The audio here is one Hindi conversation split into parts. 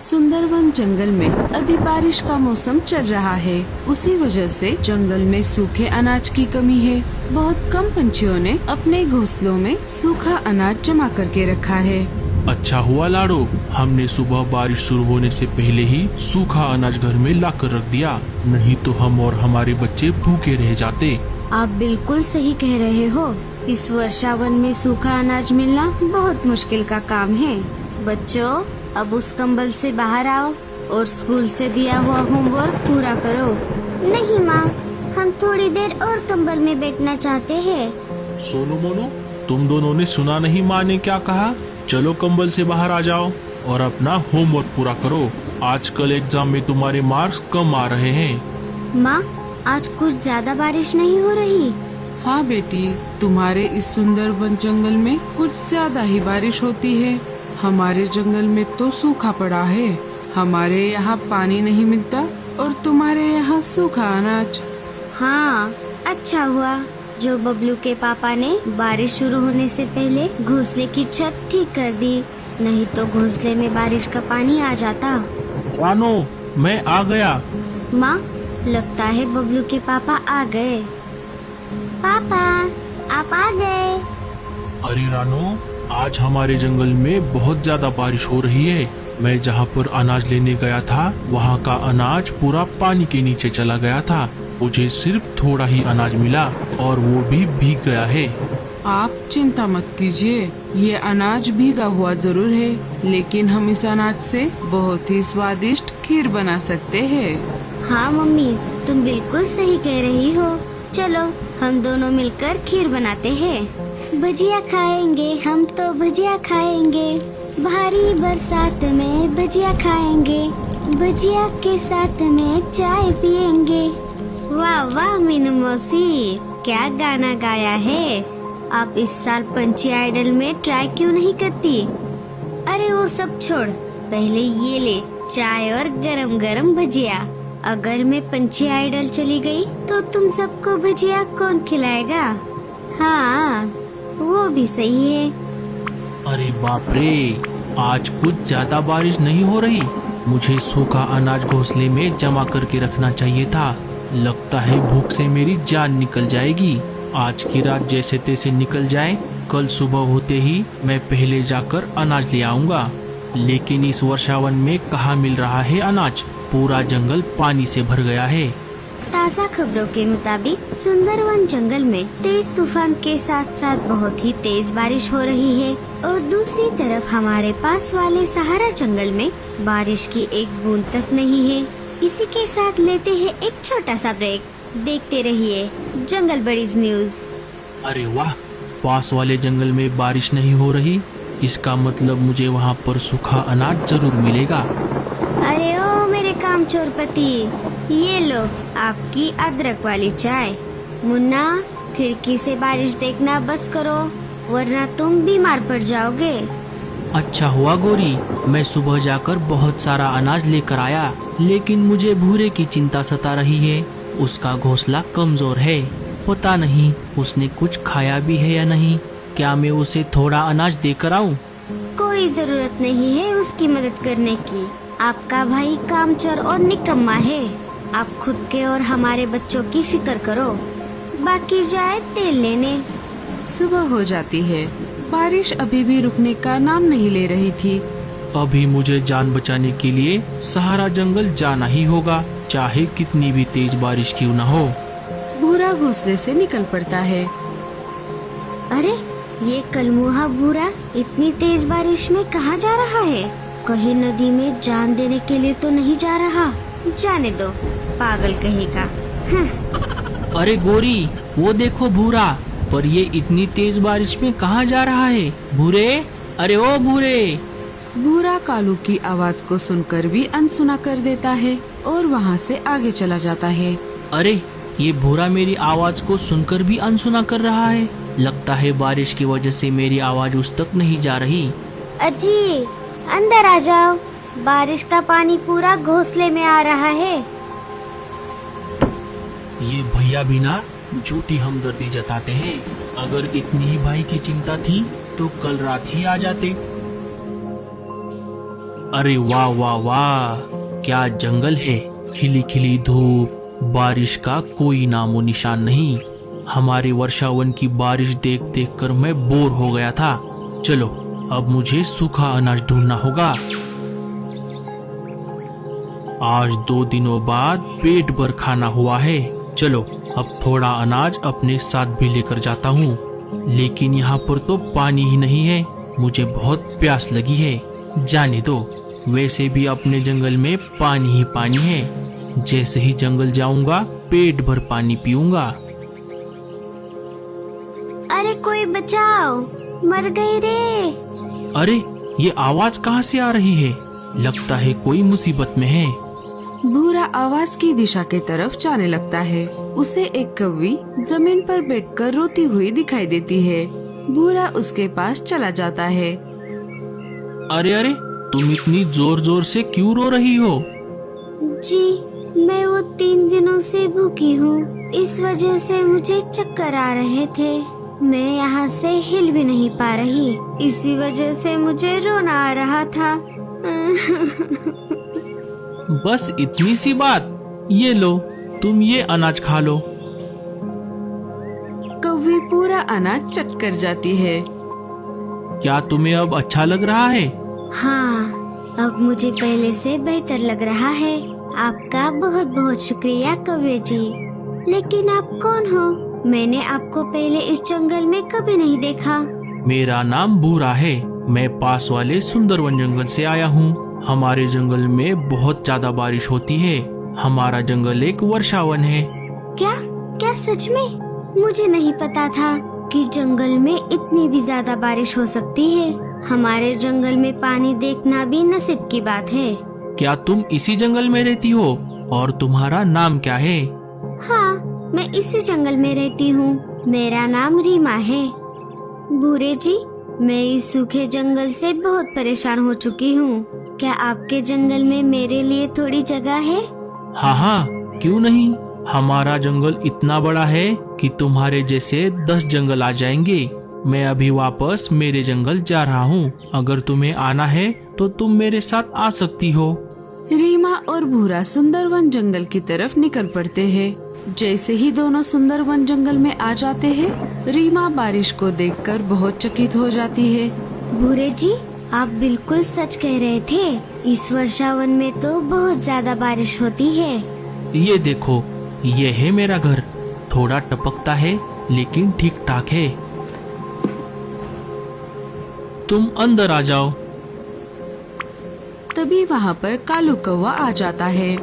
सुंदरवन जंगल में अभी बारिश का मौसम चल रहा है। उसी वजह से जंगल में सूखे अनाज की कमी है। बहुत कम पंछियों ने अपने घोंसलों में सूखा अनाज जमा करके रखा है। अच्छा हुआ लाडो, हमने सुबह बारिश शुरू होने से पहले ही सूखा अनाज घर में लाकर रख दिया, नहीं तो हम और हमारे बच्चे भूखे रह जाते। आप बिल्कुल सही कह रहे हो। इस वर्षावन में सूखा अनाज मिलना बहुत मुश्किल का काम है। बच्चों, अब उस कंबल से बाहर आओ और स्कूल से दिया हुआ होमवर्क पूरा करो। नहीं माँ, हम थोड़ी देर और कंबल में बैठना चाहते हैं। सोनू मोनू, तुम दोनों ने सुना नहीं माँ ने क्या कहा? चलो कंबल से बाहर आ जाओ और अपना होमवर्क पूरा करो। आजकल एग्जाम में तुम्हारे मार्क्स कम आ रहे हैं। माँ, आज कुछ ज्यादा बारिश नहीं हो रही? हाँ बेटी, तुम्हारे इस सुंदरवन जंगल में कुछ ज्यादा ही बारिश होती है। हमारे जंगल में तो सूखा पड़ा है। हमारे यहाँ पानी नहीं मिलता और तुम्हारे यहाँ सूखा अनाज। हाँ, अच्छा हुआ जो बबलू के पापा ने बारिश शुरू होने से पहले घोंसले की छत ठीक कर दी, नहीं तो घोंसले में बारिश का पानी आ जाता। रानो, मैं आ गया। माँ, लगता है बबलू के पापा आ गए। पापा, आप आ गए। अरे रानो, आज हमारे जंगल में बहुत ज्यादा बारिश हो रही है। मैं जहाँ पर अनाज लेने गया था, वहाँ का अनाज पूरा पानी के नीचे चला गया था। मुझे सिर्फ थोड़ा ही अनाज मिला और वो भी भीग गया है। आप चिंता मत कीजिए, ये अनाज भीगा हुआ जरूर है, लेकिन हम इस अनाज से बहुत ही स्वादिष्ट खीर बना सकते हैं। हाँ मम्मी, तुम बिल्कुल सही कह रही हो। चलो हम दोनों मिलकर खीर बनाते हैं। भजिया खाएंगे, हम तो भजिया खाएंगे। भारी बरसात में भजिया खाएंगे, भजिया के साथ में चाय पिएंगे। वाह वाह मीनू मौसी, क्या गाना गाया है। आप इस साल पंछी आइडल में ट्राई क्यों नहीं करती? अरे वो सब छोड़, पहले ये ले चाय और गरम गरम भजिया। अगर मैं पंछी आइडल चली गई तो तुम सबको भजिया कौन खिलाएगा? हाँ, वो भी सही है। अरे बाप रे, आज कुछ ज्यादा बारिश नहीं हो रही। मुझे सूखा अनाज घोंसले में जमा करके रखना चाहिए था। लगता है भूख से मेरी जान निकल जाएगी। आज की रात जैसे तैसे निकल जाए, कल सुबह होते ही मैं पहले जाकर अनाज ले आऊंगा। लेकिन इस वर्षावन में कहाँ मिल रहा है अनाज? पूरा जंगल पानी से भर गया है। ताज़ा खबरों के मुताबिक सुंदरवन जंगल में तेज तूफान के साथ साथ बहुत ही तेज बारिश हो रही है और दूसरी तरफ हमारे पास वाले सहारा जंगल में बारिश की एक बूंद तक नहीं है। इसी के साथ लेते हैं एक छोटा सा ब्रेक। देखते रहिए जंगल बडीज न्यूज। अरे वाह, पास वाले जंगल में बारिश नहीं हो रही, इसका मतलब मुझे वहाँ पर सूखा अनाज जरूर मिलेगा। अरे ओ मेरे कामचोर पति, ये लो आपकी अदरक वाली चाय। मुन्ना, खिड़की से बारिश देखना बस करो, वरना तुम बीमार पड़ जाओगे। अच्छा हुआ गोरी, मैं सुबह जाकर बहुत सारा अनाज लेकर आया, लेकिन मुझे भूरे की चिंता सता रही है। उसका घोंसला कमजोर है, पता नहीं उसने कुछ खाया भी है या नहीं। क्या मैं उसे थोड़ा अनाज देकर आऊं? कोई जरूरत नहीं है उसकी मदद करने की। आपका भाई कामचोर और निकम्मा है। आप खुद के और हमारे बच्चों की फिक्र करो, बाकी जाए तेल लेने। सुबह हो जाती है। बारिश अभी भी रुकने का नाम नहीं ले रही थी। अभी मुझे जान बचाने के लिए सहारा जंगल जाना ही होगा, चाहे कितनी भी तेज बारिश क्यों न हो। भूरा घोंसले से निकल पड़ता है। अरे ये कलमुहा भूरा इतनी तेज बारिश में कहाँ जा रहा है? कहीं नदी में जान देने के लिए तो नहीं जा रहा? जाने दो, पागल कहेगा। अरे गोरी, वो देखो भूरा, पर ये इतनी तेज बारिश में कहाँ जा रहा है? भूरे, अरे ओ भूरे। भूरा कालू की आवाज को सुनकर भी अनसुना कर देता है और वहाँ से आगे चला जाता है। अरे ये भूरा मेरी आवाज को सुनकर भी अनसुना कर रहा है। लगता है बारिश की वजह से मेरी आवाज उस तक नहीं जा रही। अजी, अंदर आ जाओ, बारिश का पानी पूरा घोंसले में आ रहा है। ये भैया भी ना झूठी हमदर्दी जताते हैं। अगर इतनी ही भाई की चिंता थी तो कल रात ही आ जाते। अरे वाह वाह वाह, क्या जंगल है। खिली खिली धूप, बारिश का कोई नामो निशान नहीं। हमारे वर्षावन की बारिश देख देख कर मैं बोर हो गया था। चलो अब मुझे सूखा अनाज ढूंढना होगा। आज 2 दिनों बाद पेट भर खाना हुआ है। चलो अब थोड़ा अनाज अपने साथ भी लेकर जाता हूँ। लेकिन यहाँ पर तो पानी ही नहीं है। मुझे बहुत प्यास लगी है। जाने दो, वैसे भी अपने जंगल में पानी ही पानी है। जैसे ही जंगल जाऊंगा पेट भर पानी पीऊंगा। अरे कोई बचाओ, मर गई रे। अरे ये आवाज कहाँ से आ रही है? लगता है कोई मुसीबत में है। भूरा आवाज की दिशा के तरफ जाने लगता है। उसे एक कौवी जमीन पर बैठकर रोती हुई दिखाई देती है। भूरा उसके पास चला जाता है। अरे अरे, तुम इतनी जोर जोर से क्यों रो रही हो? जी, मैं वो 3 दिनों से भूखी हूँ। इस वजह से मुझे चक्कर आ रहे थे। मैं यहाँ से हिल भी नहीं पा रही। इसी वजह से मुझे रोना आ रहा था। बस इतनी सी बात? ये लो, तुम ये अनाज खा लो। कौवी पूरा अनाज चट कर जाती है। क्या तुम्हें अब अच्छा लग रहा है? हाँ, अब मुझे पहले से बेहतर लग रहा है। आपका बहुत बहुत शुक्रिया कौवे जी। लेकिन आप कौन हो? मैंने आपको पहले इस जंगल में कभी नहीं देखा। मेरा नाम भूरा है। मैं पास वाले सुंदरवन जंगल से आया हूँ। हमारे जंगल में बहुत ज्यादा बारिश होती है। हमारा जंगल एक वर्षावन है। क्या क्या सच में? मुझे नहीं पता था कि जंगल में इतनी भी ज्यादा बारिश हो सकती है। हमारे जंगल में पानी देखना भी नसीब की बात है। क्या तुम इसी जंगल में रहती हो? और तुम्हारा नाम क्या है? हाँ, मैं इसी जंगल में रहती हूँ। मेरा नाम रीमा है। भूरे जी, मैं इस सूखे जंगल से बहुत परेशान हो चुकी हूँ। क्या आपके जंगल में मेरे लिए थोड़ी जगह है? हाँ हाँ, क्यों नहीं। हमारा जंगल इतना बड़ा है कि तुम्हारे जैसे 10 जंगल आ जाएंगे। मैं अभी वापस मेरे जंगल जा रहा हूँ। अगर तुम्हें आना है तो तुम मेरे साथ आ सकती हो। रीमा और भूरा सुंदरवन जंगल की तरफ निकल पड़ते हैं। जैसे ही दोनों सुंदरवन जंगल में आ जाते हैं, रीमा बारिश को देखकर बहुत चकित हो जाती है। भूरे जी, आप बिल्कुल सच कह रहे थे। इस वर्षावन में तो बहुत ज्यादा बारिश होती है। ये देखो, ये है मेरा घर। थोड़ा टपकता है लेकिन ठीक ठाक है। तुम अंदर आ जाओ। तभी वहाँ पर कालू कौवा आ जाता है।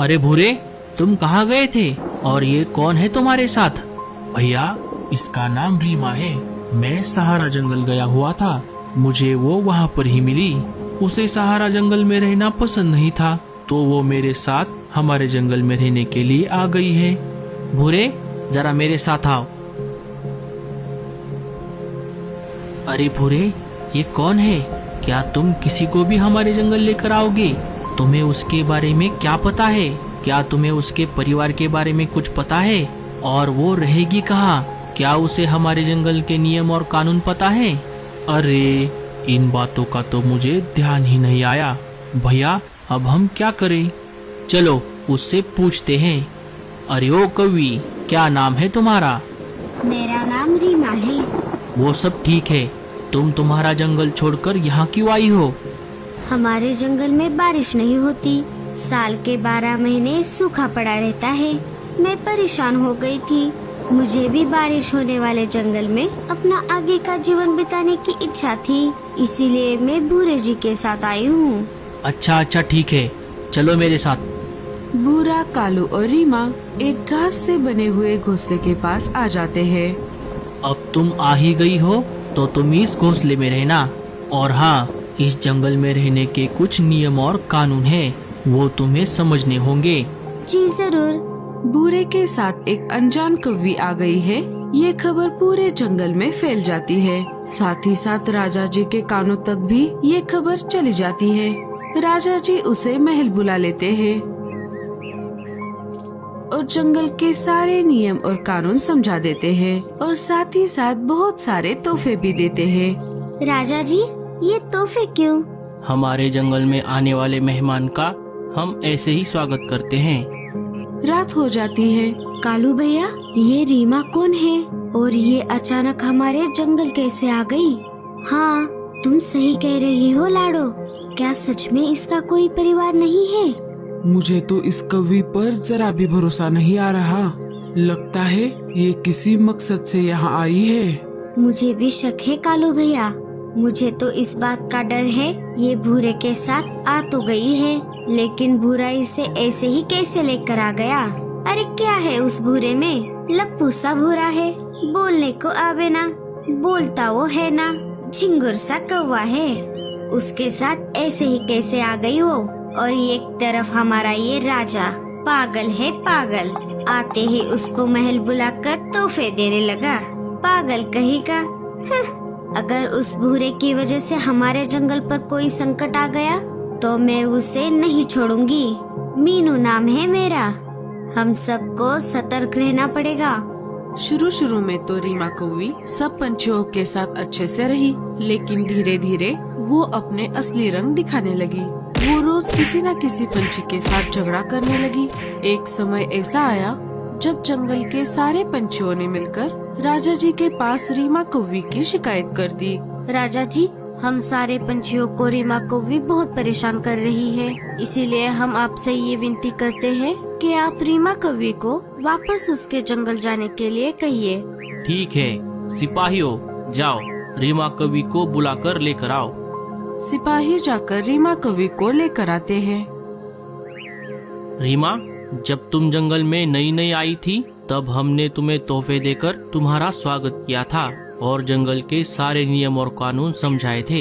अरे भूरे, तुम कहाँ गए थे? और ये कौन है तुम्हारे साथ? भैया, इसका नाम रीमा है। मैं सहारा जंगल गया हुआ था। मुझे वो वहाँ पर ही मिली। उसे सहारा जंगल में रहना पसंद नहीं था, तो वो मेरे साथ हमारे जंगल में रहने के लिए आ गई है। भूरे, जरा मेरे साथ आओ। अरे भूरे, ये कौन है? क्या तुम किसी को भी हमारे जंगल लेकर आओगे? तुम्हें उसके बारे में क्या पता है? क्या तुम्हें उसके परिवार के बारे में कुछ पता है? और वो रहेगी कहाँ? क्या उसे हमारे जंगल के नियम और कानून पता है? अरे, इन बातों का तो मुझे ध्यान ही नहीं आया। भैया, अब हम क्या करें? चलो उससे पूछते हैं। अरे ओ कौवी, क्या नाम है तुम्हारा? मेरा नाम रीमा है। वो सब ठीक है, तुम्हारा जंगल छोड़कर यहाँ क्यों आई हो? हमारे जंगल में बारिश नहीं होती। साल के 12 महीने सूखा पड़ा रहता है। मैं परेशान हो गई थी। मुझे भी बारिश होने वाले जंगल में अपना आगे का जीवन बिताने की इच्छा थी। इसीलिए मैं भूरे जी के साथ आई हूँ। अच्छा ठीक है, चलो मेरे साथ। भूरा, कालू और रीमा एक घास से बने हुए घोंसले के पास आ जाते हैं। अब तुम आ ही गई हो तो तुम इस घोंसले में रहना। और हाँ, इस जंगल में रहने के कुछ नियम और कानून हैं, वो तुम्हें समझने होंगे। जी जरूर। भूरे के साथ एक अनजान कौवी आ गई है। ये खबर पूरे जंगल में फैल जाती है। साथ ही साथ राजा जी के कानों तक भी ये खबर चली जाती है। राजा जी उसे महल बुला लेते हैं और जंगल के सारे नियम और कानून समझा देते हैं और साथ ही साथ बहुत सारे तोहफे भी देते हैं। राजा जी, ये तोहफे क्यों? हमारे जंगल में आने वाले मेहमान का हम ऐसे ही स्वागत करते हैं। रात हो जाती है। कालू भैया, ये रीमा कौन है और ये अचानक हमारे जंगल कैसे आ गई? हाँ, तुम सही कह रही हो लाडो। क्या सच में इसका कोई परिवार नहीं है? मुझे तो इस कौवी पर जरा भी भरोसा नहीं आ रहा। लगता है ये किसी मकसद से यहाँ आई है। मुझे भी शक है कालू भैया। मुझे तो इस बात का डर है ये भूरे के साथ आ तो गई है, लेकिन भूरा इसे ऐसे ही कैसे लेकर आ गया? अरे क्या है उस भूरे में? लप्पू सा भूरा है, बोलने को आवे ना, बोलता वो है ना, झिंगुर सा कौवा है। उसके साथ ऐसे ही कैसे आ गई वो? और एक तरफ हमारा ये राजा पागल है पागल, आते ही उसको महल बुलाकर तोहफे देने लगा। पागल कहीं का। अगर उस भूरे की वजह से हमारे जंगल पर कोई संकट आ गया तो मैं उसे नहीं छोड़ूंगी। मीनू नाम है मेरा। हम सबको सतर्क रहना पड़ेगा। शुरू में तो रीमा कौवी सब पंछियों के साथ अच्छे से रही, लेकिन धीरे धीरे वो अपने असली रंग दिखाने लगी। वो रोज किसी न किसी पंछी के साथ झगड़ा करने लगी। एक समय ऐसा आया जब जंगल के सारे पंछियों ने मिलकर राजा जी के पास रीमा कौवी की शिकायत कर दी। राजा जी, हम सारे पंछियों को रीमा कौवी बहुत परेशान कर रही है, इसीलिए हम आपसे ये विनती करते हैं कि आप रीमा कौवी को वापस उसके जंगल जाने के लिए कहिए। ठीक है सिपाहियों, जाओ रीमा कवि को बुलाकर लेकर आओ। सिपाही जाकर रीमा कौवी को लेकर आते हैं। रीमा, जब तुम जंगल में नई नई आई थी तब हमने तुम्हें तोहफे देकर तुम्हारा स्वागत किया था और जंगल के सारे नियम और कानून समझाए थे,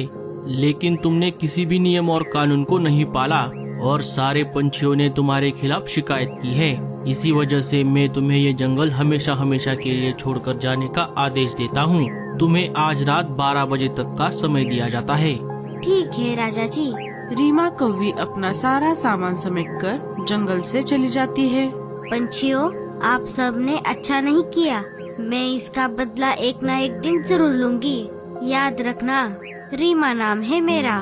लेकिन तुमने किसी भी नियम और कानून को नहीं पाला और सारे पंछियों ने तुम्हारे खिलाफ शिकायत की है। इसी वजह से मैं तुम्हें ये जंगल हमेशा हमेशा के लिए छोड़कर जाने का आदेश देता हूँ। तुम्हें आज रात 12 बजे तक का समय दिया जाता है। ठीक है राजा जी। रीमा कौवी अपना सारा सामान समेटकर जंगल से चली जाती है। पंछियों, आप सब ने अच्छा नहीं किया। मैं इसका बदला एक न एक दिन जरूर लूंगी। याद रखना, रीमा नाम है मेरा।